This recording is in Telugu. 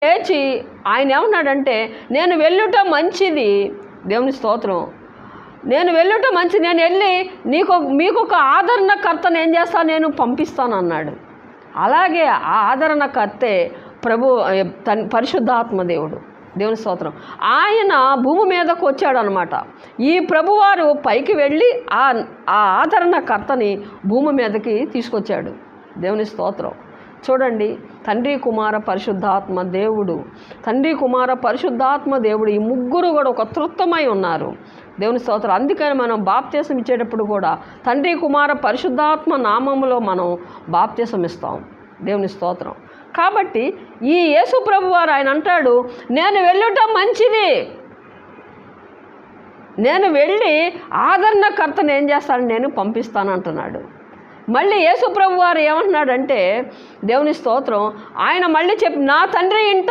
లేచి ఆయన ఏమన్నాడంటే, నేను వెళ్ళుట మంచిది. దేవుని స్తోత్రం. నేను వెళ్ళుట మంచిది, నేను వెళ్ళి మీకు ఒక ఆదరణకర్తను ఏం చేస్తాను, నేను పంపిస్తాను అన్నాడు. అలాగే ఆ ఆదరణకర్తే పరిశుద్ధాత్మ దేవుడు. దేవుని స్తోత్రం. ఆయన భూమి మీదకు వచ్చాడనమాట. ఈ ప్రభువారు పైకి వెళ్ళి ఆ ఆదరణకర్తని భూమి మీదకి తీసుకొచ్చాడు. దేవుని స్తోత్రం. చూడండి, తండ్రి కుమార పరిశుద్ధాత్మ దేవుడు, తండ్రి కుమార పరిశుద్ధాత్మ దేవుడు, ఈ ముగ్గురు కూడా ఒక తృప్తమై ఉన్నారు. దేవుని స్తోత్రం. అందుకని మనం బాప్తీసం ఇచ్చేటప్పుడు కూడా తండ్రి కుమార పరిశుద్ధాత్మ నామములో మనం బాప్తీసం ఇస్తాం. దేవుని స్తోత్రం. కాబట్టి ఈ యేసు ప్రభు వారు ఆయన అంటాడు, నేను వెళ్ళుట మంచిది, నేను వెళ్ళి ఆదరణకర్తను ఏం చేస్తాను, నేను పంపిస్తాను అంటున్నాడు. మళ్ళీ యేసు ప్రభు వారు ఏమంటున్నాడంటే, దేవుని స్తోత్రం, ఆయన మళ్ళీ నా తండ్రి ఇంట